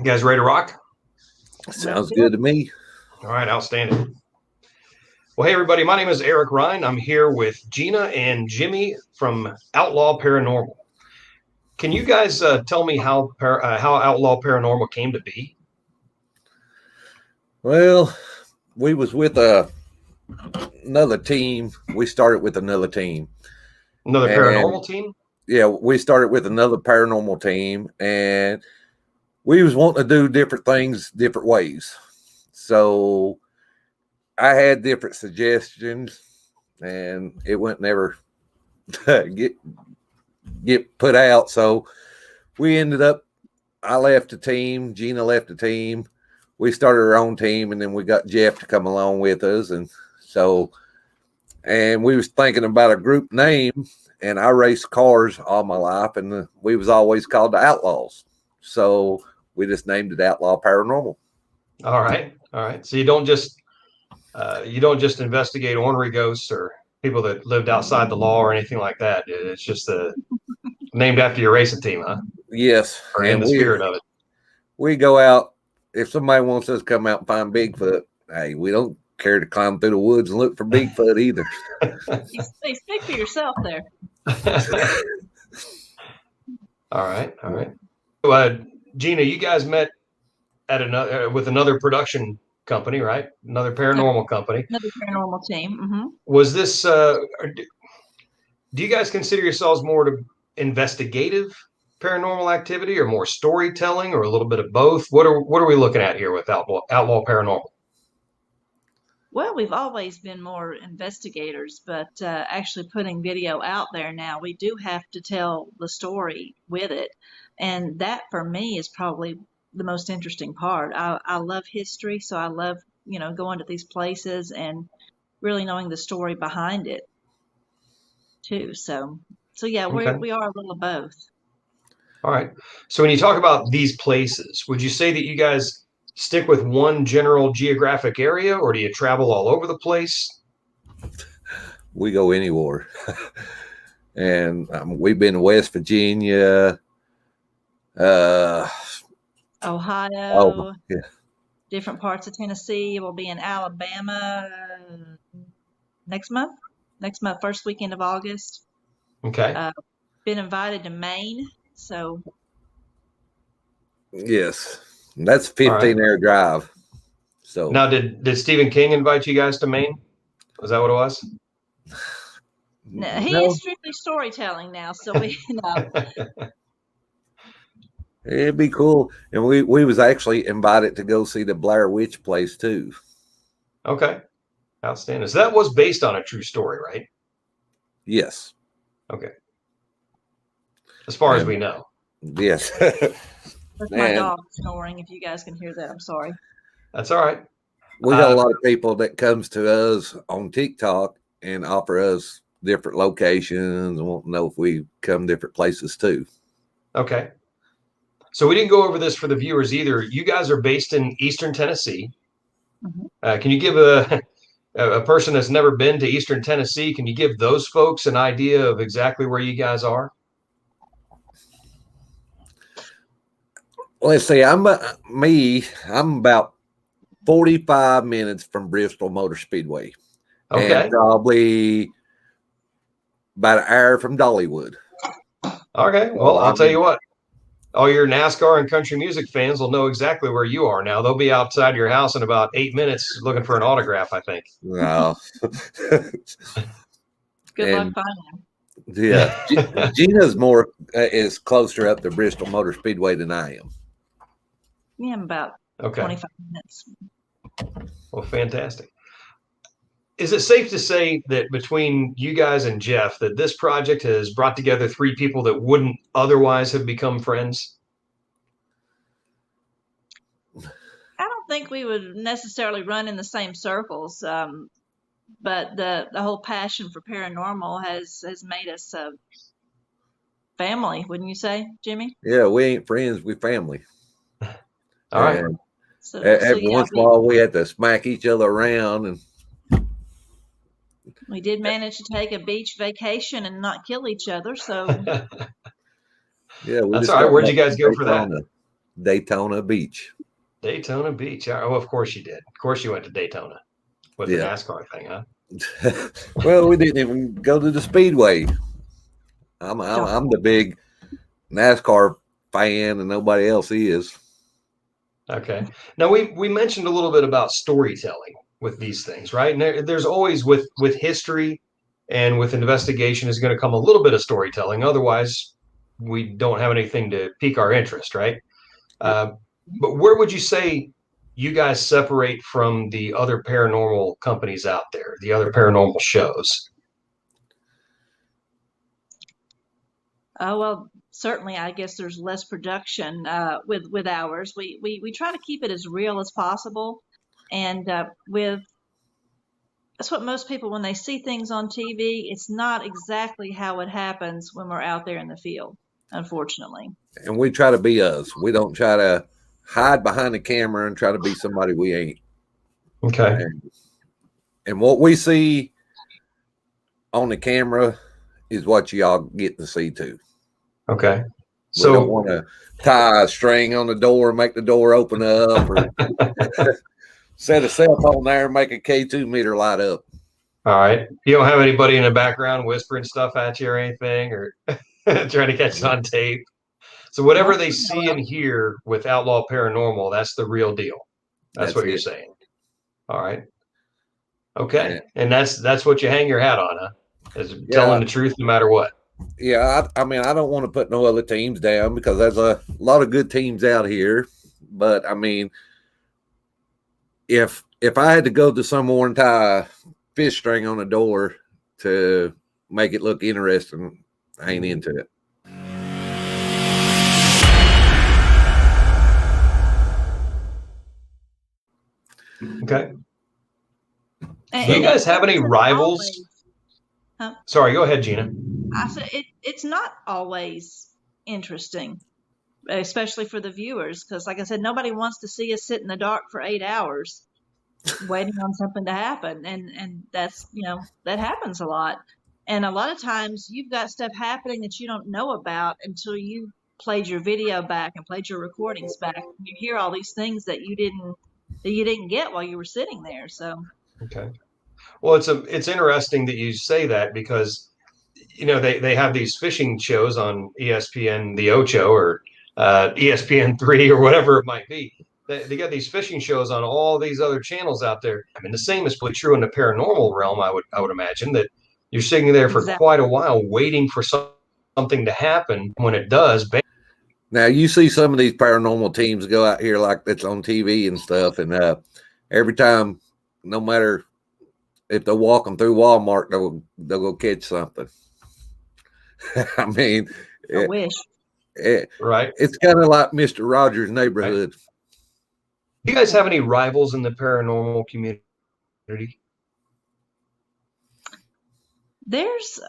You guys ready to rock? Sounds good to me. All right, outstanding. Well, hey, everybody. My name is Eric RINE. I'm here with GENA and Jimmy from Outlaw Paranormal. Can you guys tell me how Outlaw Paranormal came to be? Well, we was with another team. We started with another team. Another paranormal team? Yeah, we started with another paranormal team, and we was wanting to do different things different ways. So I had different suggestions, and it wouldn't never get put out. So we ended up, I left the team, GENA left the team. We started our own team, and then we got Jeff to come along with us. And we was thinking about a group name, and I raced cars all my life, and we was always called the Outlaws. So we just named it Outlaw Paranormal. All right. So you don't just investigate ornery ghosts or people that lived outside the law or anything like that. It's just named after your racing team, huh? Yes. Or in the spirit of it. We go out. If somebody wants us to come out and find Bigfoot, hey, we don't care to climb through the woods and look for Bigfoot either. You speak for yourself there. All right. GENA, you guys met at with another production company, right? Another paranormal company. Another paranormal team. Mm-hmm. Was this? Do you guys consider yourselves more to investigative paranormal activity, or more storytelling, or a little bit of both? What are we looking at here with Outlaw Paranormal? Well, we've always been more investigators, but actually putting video out there now, we do have to tell the story with it. And that, for me, is probably the most interesting part. I love history, so I love, going to these places and really knowing the story behind it, too. So yeah, Okay. we are a little of both. All right. So when you talk about these places, would you say that you guys stick with one general geographic area, or do you travel all over the place? We go anywhere. And we've been to West Virginia, Ohio, yeah, different parts of Tennessee. We'll be in Alabama next month, first weekend of August. Okay. Been invited to Maine, so. Yes, that's 15-hour drive. So now, did Stephen King invite you guys to Maine? Was that what it was? No, he is strictly storytelling now, so we know. It'd be cool. And we was actually invited to go see the Blair Witch place too. Okay. Outstanding. So that was based on a true story, right? Yes. Okay. As far as we know. Yes. That's my dog snoring. If you guys can hear that, I'm sorry. That's all right. We got a lot of people that comes to us on TikTok and offer us different locations and want to know if we come different places too. Okay. So we didn't go over this for the viewers either. You guys are based in Eastern Tennessee. Mm-hmm. Can you give a person that's never been to Eastern Tennessee, can you give those folks an idea of exactly where you guys are? Let's see. I'm about 45 minutes from Bristol Motor Speedway. Okay. And probably about an hour from Dollywood. Okay. Well, I'll tell you what. All your NASCAR and country music fans will know exactly where you are now. They'll be outside your house in about 8 minutes looking for an autograph, I think. Wow. Good luck finding them. Yeah. GENA's is closer up to Bristol Motor Speedway than I am. Yeah, I'm about 25 minutes. Well, fantastic. Is it safe to say that between you guys and Jeff, that this project has brought together three people that wouldn't otherwise have become friends? I don't think we would necessarily run in the same circles, but the whole passion for paranormal has made us a family, wouldn't you say, Jimmy? Yeah, we ain't friends, we family. All right. So every once in a while, we had to smack each other around, and we did manage to take a beach vacation and not kill each other. So yeah, that's all right. Where'd you guys go for that? Daytona Beach. Daytona Beach. Oh, of course you did. Of course you went to Daytona with the NASCAR thing, huh? Well, we didn't even go to the Speedway. I'm the big NASCAR fan, and nobody else is. Okay. Now we mentioned a little bit about storytelling with these things, right? And there's always with history and with investigation is going to come a little bit of storytelling. Otherwise, we don't have anything to pique our interest, right? But where would you say you guys separate from the other paranormal companies out there, the other paranormal shows? Well, certainly, I guess there's less production with ours. We try to keep it as real as possible, and with that's what most people, when they see things on TV, it's not exactly how it happens when we're out there in the field, unfortunately. And we try to be us. We don't try to hide behind the camera and try to be somebody we ain't. Okay. And what we see on the camera is what y'all get to see too. Okay. So we don't want to tie a string on the door and make the door open up, or set a cell phone there and make a K2 meter light up. All right. You don't have anybody in the background whispering stuff at you or anything, or trying to catch it on tape. So whatever they see and hear with Outlaw Paranormal, that's the real deal. That's what you're saying. All right. Okay. And that's what you hang your hat on, huh? Is telling the truth no matter what. Yeah, I mean, I don't want to put no other teams down because there's a lot of good teams out here. But I mean, if I had to go to somewhere and tie a fish string on a door to make it look interesting, I ain't into it. Okay. Do you guys have any rivals? Sorry, go ahead, Gina. I said it's not always interesting, especially for the viewers, because like I said, nobody wants to see us sit in the dark for 8 hours waiting on something to happen. And that's, that happens a lot. And a lot of times you've got stuff happening that you don't know about until you played your video back and played your recordings back. And you hear all these things that you didn't get while you were sitting there. So okay. Well, it's interesting that you say that because they have these fishing shows on ESPN the Ocho or ESPN3 or whatever it might be. They got these fishing shows on all these other channels out there. I mean, the same is probably true in the paranormal realm. I would imagine that you're sitting there for quite a while waiting for something to happen. When it does, bam. Now you see some of these paranormal teams go out here like that's on TV and stuff, and every time, no matter if they're walking through Walmart, they'll go catch something. I mean, I wish. Right. It's kind of like Mr. Rogers' Neighborhood. Right. Do you guys have any rivals in the paranormal community? There's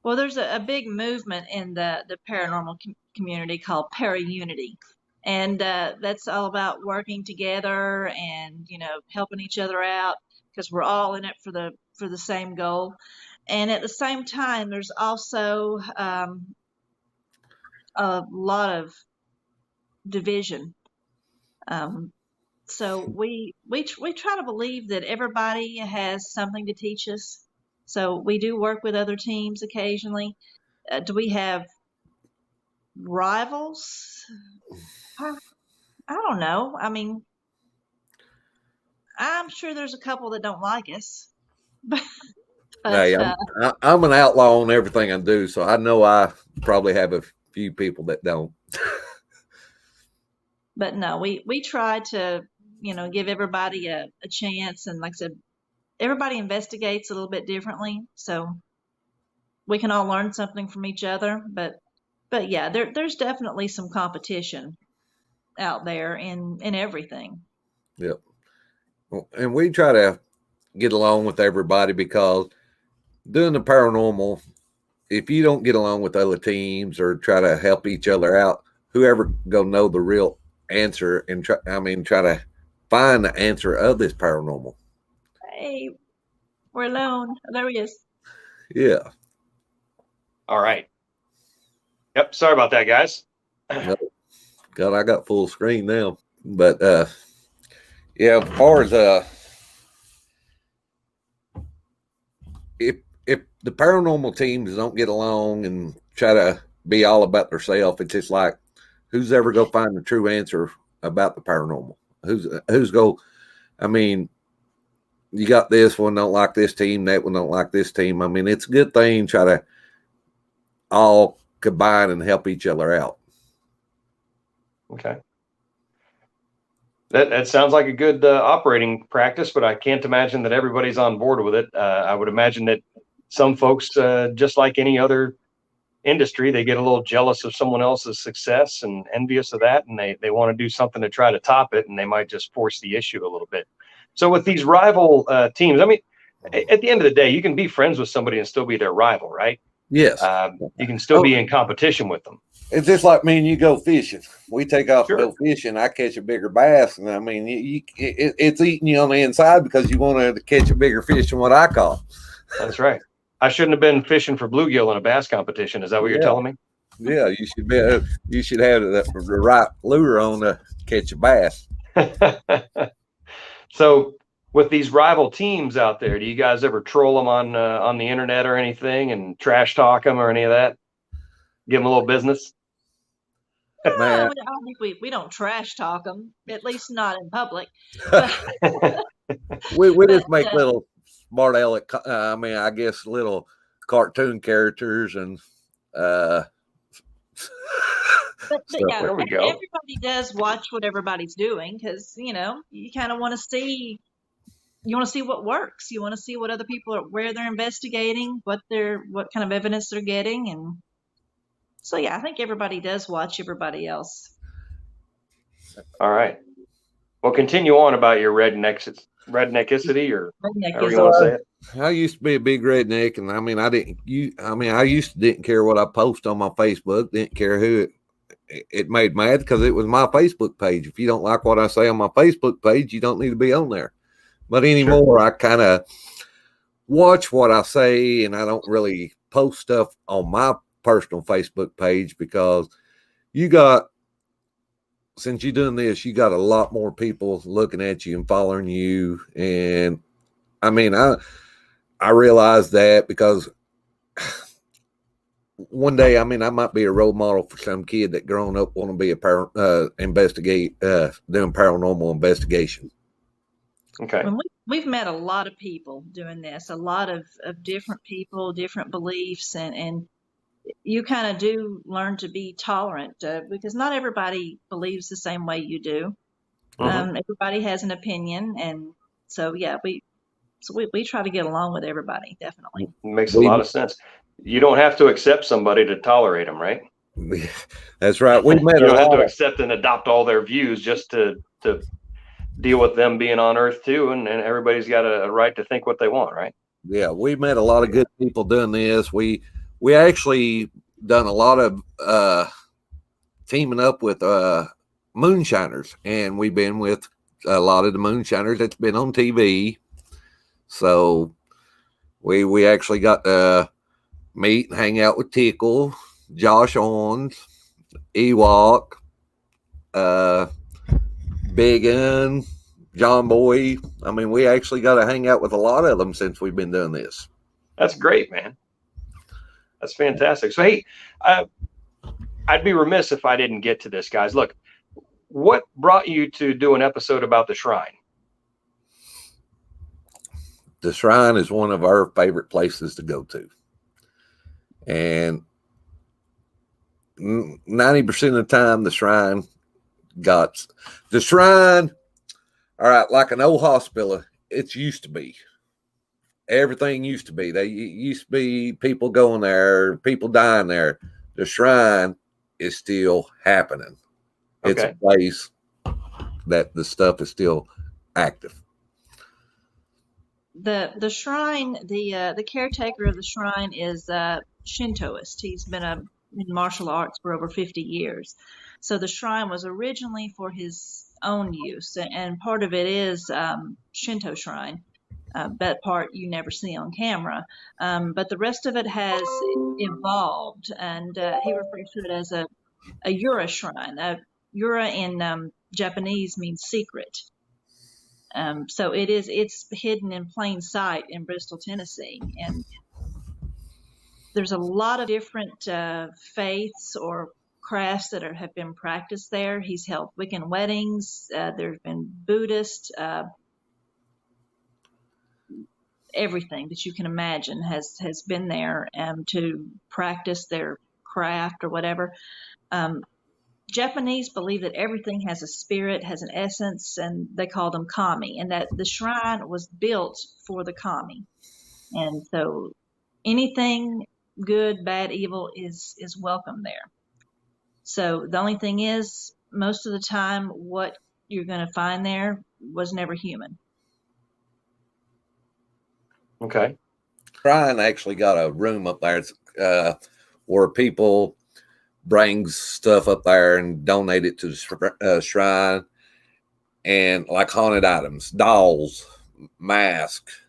a big movement in the paranormal community called Para-Unity. And that's all about working together and, helping each other out because we're all in it for the same goal. And at the same time, there's also a lot of division. So we try to believe that everybody has something to teach us. So we do work with other teams occasionally. Do we have rivals? I don't know. I mean, I'm sure there's a couple that don't like us. But, hey, I'm an outlaw on everything I do, so I know I probably have a few people that don't. But no, we try to, give everybody a chance. And like I said, everybody investigates a little bit differently. So we can all learn something from each other. But yeah, there's definitely some competition out there in everything. Yep. And we try to get along with everybody because doing the paranormal, if you don't get along with other teams or try to help each other out, whoever go know the real answer and try to find the answer of this paranormal. Hey, we're alone. There he is. Yeah. All right. Yep. Sorry about that, guys. Yep. God, I got full screen now. But yeah, as far as if the paranormal teams don't get along and try to be all about themselves, it's just like, who's ever gonna find the true answer about the paranormal? Who's go? I mean, you got this one don't like this team, that one don't like this team. I mean, it's a good thing try to all combine and help each other out. Okay. That sounds like a good operating practice, but I can't imagine that everybody's on board with it. I would imagine that some folks, just like any other industry, they get a little jealous of someone else's success and envious of that, and they want to do something to try to top it, and they might just force the issue a little bit. So with these rival teams, I mean, at the end of the day, you can be friends with somebody and still be their rival, right? Yes. You can still be in competition with them. It's just like me and you go fishing. We take off Sure. and go fishing. I catch a bigger bass, and I mean, it's eating you on the inside because you want to catch a bigger fish than what I caught. That's right. I shouldn't have been fishing for bluegill in a bass competition. Is that what you're telling me? Yeah, you should be. You should have the right lure on to catch a bass. So, with these rival teams out there, do you guys ever troll them on the internet or anything, and trash talk them or any of that? Give them a little business. I think we don't trash talk them, at least not in public. we just make little smart aleck. I mean, I guess little cartoon characters and. But yeah, there we go. everybody does watch what everybody's doing because you kind of want to see. You want to see what works. You want to see what other people are, where they're investigating, what kind of evidence they're getting, and so yeah, I think everybody does watch everybody else. All right. Well, continue on about your redneckicity, or however you want to say it. I used to be a big redneck, and I mean, I used to didn't care what I post on my Facebook. Didn't care who it made mad because it was my Facebook page. If you don't like what I say on my Facebook page, you don't need to be on there. But anymore, I kind of watch what I say, and I don't really post stuff on my personal Facebook page because since you're doing this, you got a lot more people looking at you and following you. And I mean, I realize that because one day, I mean, I might be a role model for some kid that grown up want to be doing paranormal investigation. Okay. We've met a lot of people doing this, a lot of different people, different beliefs, and you kind of do learn to be tolerant because not everybody believes the same way you do. Mm-hmm. Everybody has an opinion, and so yeah, we try to get along with everybody. Definitely, it makes a lot of sense. You don't have to accept somebody to tolerate them, right? That's right. We met. You don't have to accept and adopt all their views just to deal with them being on Earth too, and everybody's got a right to think what they want, right? Yeah, we met a lot of good people doing this. We actually done a lot of teaming up with moonshiners, and we've been with a lot of the moonshiners that's been on TV. So we actually got to meet and hang out with Tickle, Josh Owens, Ewok, Biggin, John Boy. I mean, we actually got to hang out with a lot of them since we've been doing this. That's great, man. That's fantastic. So, hey, I'd be remiss if I didn't get to this, guys. Look, what brought you to do an episode about the Shrine? The Shrine is one of our favorite places to go to. And 90% of the time, the Shrine, all right, like an old hospital, it used to be. Everything used to be. They used to be people going there, people dying there. The Shrine is still happening. Okay. It's a place that the stuff is still active. The Shrine, the caretaker of the Shrine is Shintoist. He's been in martial arts for over 50 years. So the Shrine was originally for his own use, and part of it is Shinto Shrine. That part you never see on camera, but the rest of it has evolved, and he refers to it as a Yura Shrine. Yura in Japanese means secret. So it's hidden in plain sight in Bristol, Tennessee. And there's a lot of different faiths or crafts that have been practiced there. He's held Wiccan weddings. There's been Buddhist, everything that you can imagine has been there to practice their craft or whatever. Japanese believe that everything has a spirit, has an essence, and they call them kami, and that the shrine was built for the kami. And so anything good, bad, evil is welcome there. So the only thing is, most of the time, what you're going to find there was never human. Okay. Ryan actually got a room up there where people bring stuff up there and donate it to the shrine, and like haunted items, dolls, masks,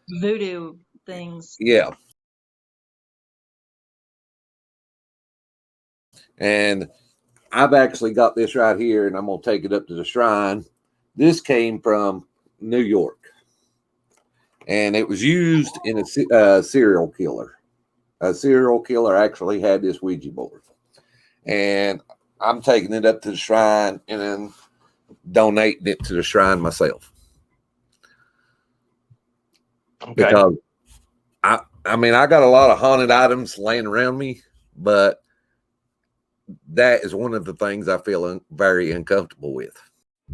voodoo things. Yeah. And I've actually got this right here, and I'm going to take it up to the shrine. This came from New York, and it was used in a serial killer. A serial killer actually had this Ouija board, and I'm taking it up to the shrine and then donating it to the shrine myself. Okay. Because I mean, I got a lot of haunted items laying around me, but that is one of the things I feel very uncomfortable with.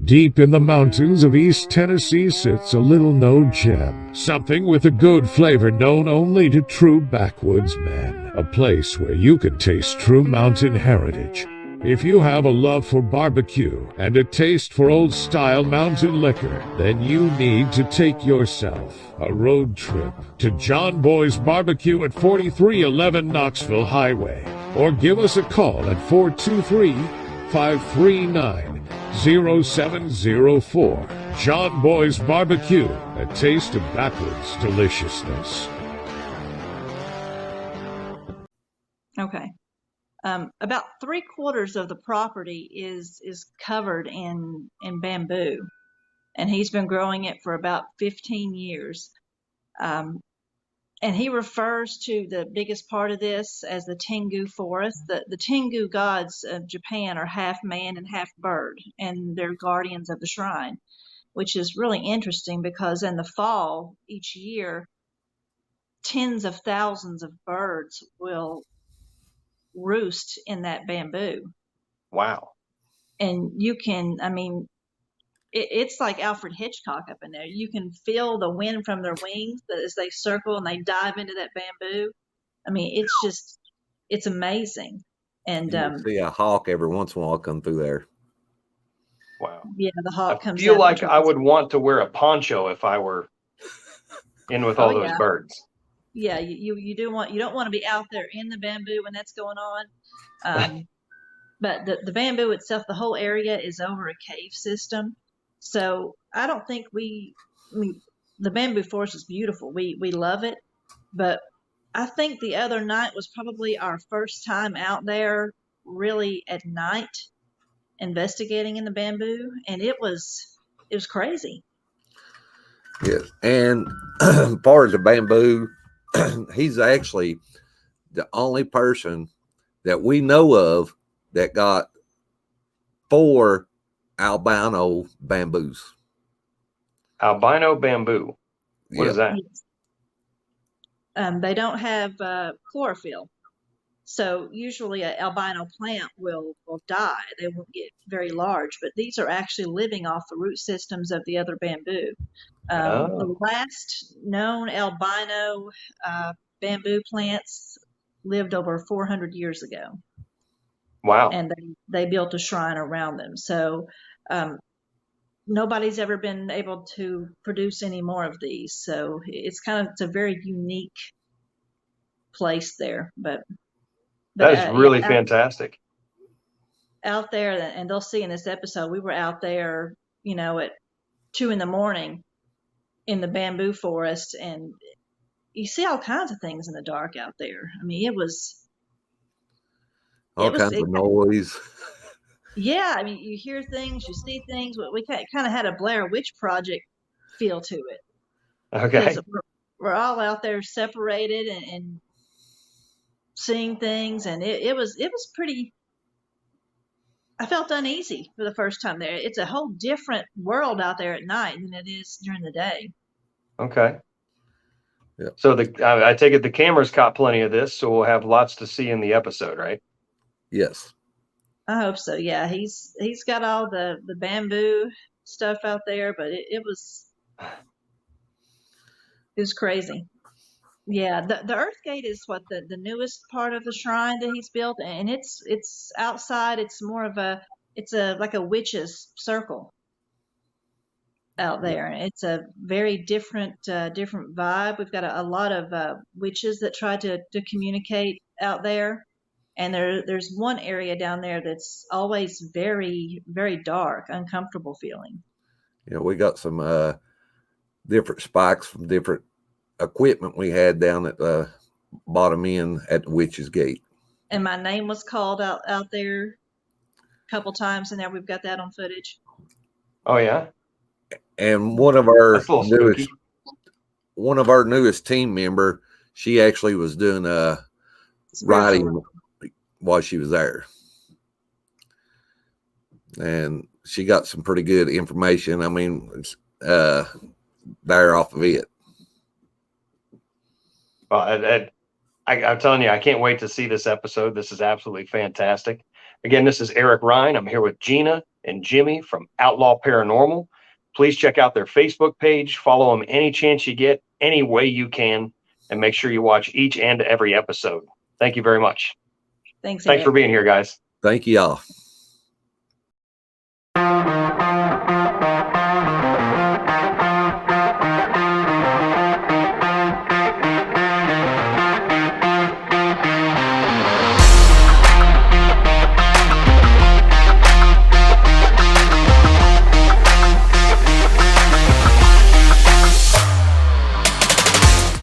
Deep in the mountains of East Tennessee sits a little-known gem, something with a good flavor known only to true backwoods men, a place where you can taste true mountain heritage. If you have a love for barbecue and a taste for old-style mountain liquor, then you need to take yourself a road trip to John Boy's Barbecue at 4311 Knoxville Highway, or give us a call at 423-539-0704. John Boy's Barbecue, a taste of backwoods deliciousness. Okay. About 3/4 of the property is covered in bamboo, and he's been growing it for about 15 years. And he refers to the biggest part of this as the Tengu forest. The Tengu gods of Japan are half man and half bird, and they're guardians of the shrine, which is really interesting because in the fall each year, tens of thousands of birds will roost in that bamboo. Wow. And you can, I mean, it's like Alfred Hitchcock up in there. You can feel the wind from their wings as they circle and they dive into that bamboo. I mean, it's amazing. And you see a hawk every once in a while come through there. Wow. Yeah, the hawk comes out. I feel like I would want to wear a poncho if I were in with all those birds. Yeah, you don't want to be out there in the bamboo when that's going on. But the bamboo itself, the whole area is over a cave system. So I don't think the bamboo forest is beautiful. We love it. But I think the other night was probably our first time out there really at night investigating in the bamboo. And it was crazy. Yes. And part of the bamboo, he's actually the only person that we know of that got 4 albino bamboos. Albino bamboo. What is that? They don't have chlorophyll. So usually an albino plant will die. They won't get very large, but these are actually living off the root systems of the other bamboo. The last known albino bamboo plants lived over 400 years ago. Wow. And they built a shrine around them. So nobody's ever been able to produce any more of these. So it's a very unique place there. But that is really fantastic. Out there, and they'll see in this episode, we were out there, at 2 a.m. in the bamboo forest, and you see all kinds of things in the dark out there. I mean, all kinds of noise. Yeah, I mean, you hear things, you see things. We kind of had a Blair Witch Project feel to it because Okay. we're all out there separated and seeing things, and it was pretty. I felt uneasy for the first time there. It's a whole different world out there at night than it is during the day. Okay. Yeah. So I take it the cameras caught plenty of this, so we'll have lots to see in the episode, right? Yes. I hope so. Yeah, he's got all the bamboo stuff out there, but it was crazy. Yeah, the Earth Gate is what the newest part of the shrine that he's built, and it's outside. It's more of it's a like a witch's circle out there. It's a very different vibe. We've got a lot of witches that try to communicate out there, and there's one area down there that's always very very dark, uncomfortable feeling. Yeah, we got some different spikes from different equipment we had down at the bottom end at the Witch's Gate. And my name was called out there a couple times, and now we've got that on footage. Oh yeah. And one of our That's a little spooky. newest team member, she actually was doing writing while she was there, and she got some pretty good information. I mean, there off of it. Well, I'm telling you, I can't wait to see this episode. This is absolutely fantastic. Again, this is Eric Rine. I'm here with GENA and Jimmy from Outlaw Paranormal. Please check out their Facebook page. Follow them any chance you get, any way you can, and make sure you watch each and every episode. Thank you very much. Thanks for being here, guys. Thank you all.